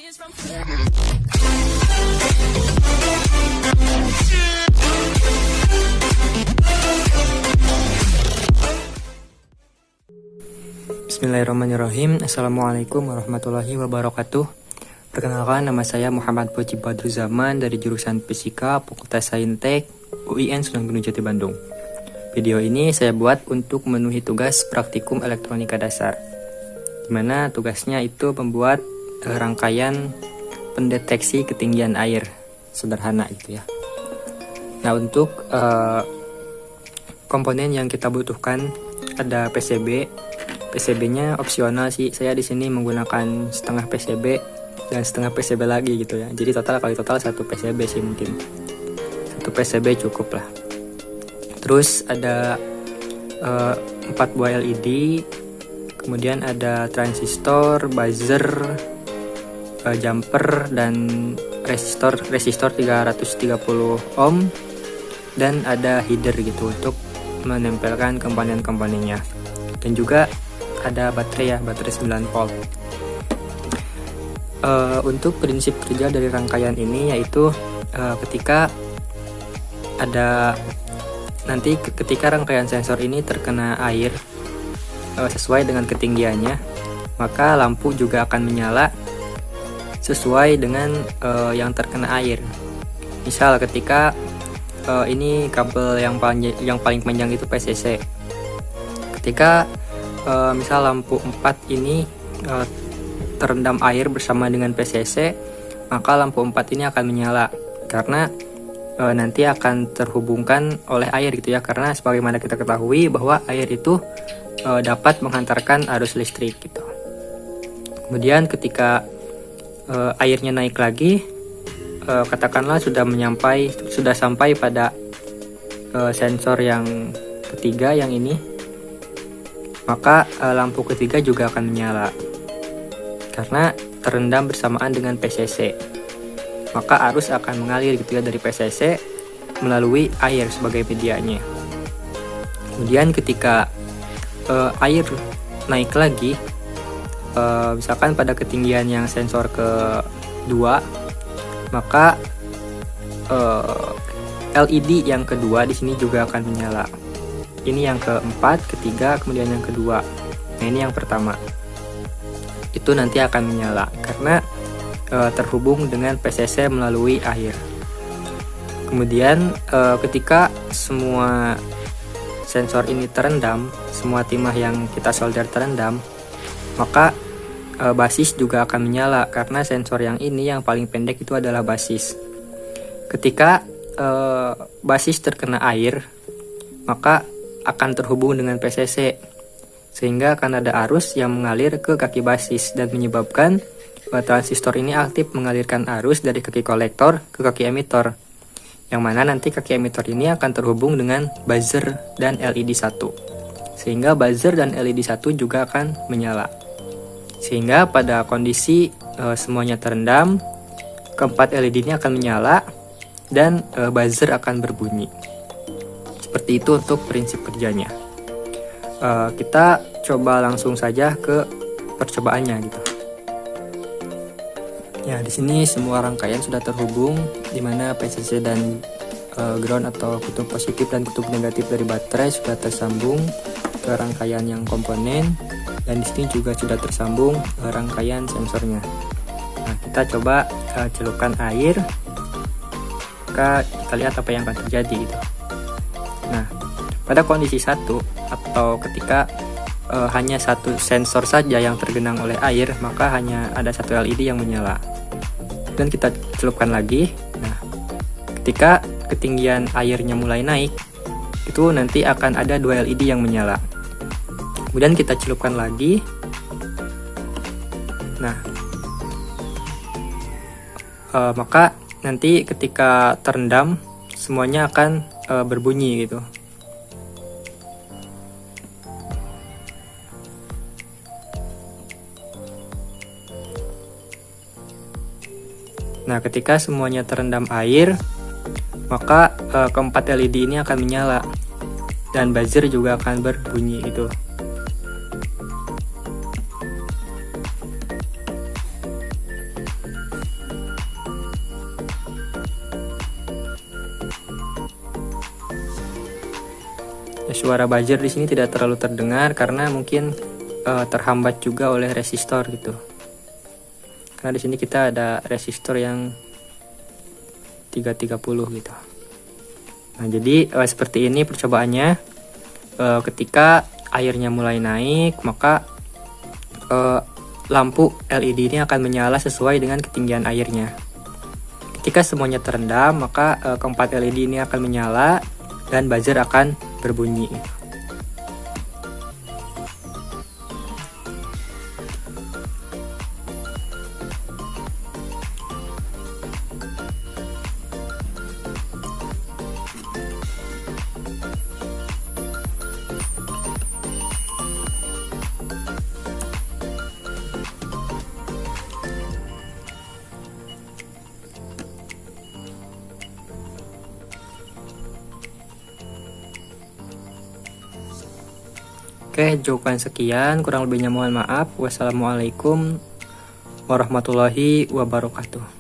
Bismillahirrahmanirrahim. Assalamualaikum warahmatullahi wabarakatuh. Perkenalkan, nama saya Muhammad Puji Badruzaman dari jurusan Fisika Fakultas Saintek UIN Sunan Gunung Jati Bandung. Video ini saya buat untuk memenuhi tugas praktikum elektronika dasar, dimana tugasnya itu membuat rangkaian pendeteksi ketinggian air sederhana itu ya. Nah, untuk komponen yang kita butuhkan ada PCB. PCB-nya opsional sih. Saya di sini menggunakan setengah PCB dan setengah PCB lagi gitu ya. Jadi kali total 1 PCB sih mungkin. 1 PCB cukup lah. Terus ada 4 buah LED, kemudian ada transistor, buzzer, jumper, dan resistor 330 ohm, dan ada header gitu untuk menempelkan komponen-komponennya. Dan juga ada baterai 9 volt. Untuk prinsip kerja dari rangkaian ini yaitu ketika rangkaian sensor ini terkena air sesuai dengan ketinggiannya, maka lampu juga akan menyala sesuai dengan yang terkena air. Misal ketika ini kabel yang paling panjang itu PCC. Ketika misal lampu 4 ini terendam air bersama dengan PCC, maka lampu 4 ini akan menyala karena nanti akan terhubungkan oleh air gitu ya, karena sebagaimana kita ketahui bahwa air itu dapat menghantarkan arus listrik gitu. Kemudian ketika airnya naik lagi, katakanlah sudah sampai pada sensor yang ketiga yang ini, maka lampu ketiga juga akan menyala karena terendam bersamaan dengan PCC. Maka arus akan mengalir gitu ya dari PCC melalui air sebagai medianya. Kemudian ketika air naik lagi, misalkan pada ketinggian yang sensor kedua, maka LED yang kedua di sini juga akan menyala. Ini yang keempat, ketiga, kemudian yang kedua. Nah, ini yang pertama. Itu nanti akan menyala karena terhubung dengan PCC melalui air. Kemudian ketika semua sensor ini terendam, semua timah yang kita solder terendam, maka basis juga akan menyala karena sensor yang ini yang paling pendek itu adalah basis. Ketika basis terkena air, maka akan terhubung dengan PCC sehingga akan ada arus yang mengalir ke kaki basis dan menyebabkan transistor ini aktif mengalirkan arus dari kaki kolektor ke kaki emitor, yang mana nanti kaki emitor ini akan terhubung dengan buzzer dan LED 1, sehingga buzzer dan LED 1 juga akan menyala. Sehingga pada kondisi semuanya terendam, keempat LED ini akan menyala dan buzzer akan berbunyi. Seperti itu untuk prinsip kerjanya. Kita coba langsung saja ke percobaannya gitu. Ya, di sini semua rangkaian sudah terhubung, di mana PCC dan ground atau kutub positif dan kutub negatif dari baterai sudah tersambung ke rangkaian yang komponen, dan di sini juga sudah tersambung rangkaian sensornya. Nah, kita coba celupkan air, maka kita lihat apa yang akan terjadi gitu. Nah, pada kondisi 1 atau ketika hanya satu sensor saja yang tergenang oleh air, maka hanya ada satu LED yang menyala. Dan kita celupkan lagi. Nah, ketika ketinggian airnya mulai naik, itu nanti akan ada 2 LED yang menyala. Kemudian kita celupkan lagi. Nah, maka nanti ketika terendam semuanya akan berbunyi gitu. Nah, ketika semuanya terendam air, maka keempat LED ini akan menyala dan buzzer juga akan berbunyi gitu. suara buzzer di sini tidak terlalu terdengar karena mungkin terhambat juga oleh resistor gitu. Karena di sini kita ada resistor yang 330 gitu. Nah, jadi seperti ini percobaannya. Ketika airnya mulai naik, maka lampu LED ini akan menyala sesuai dengan ketinggian airnya. Ketika semuanya terendam, maka keempat LED ini akan menyala dan buzzer akan berbunyi. Oke, jawaban sekian, kurang lebihnya mohon maaf. Wassalamualaikum warahmatullahi wabarakatuh.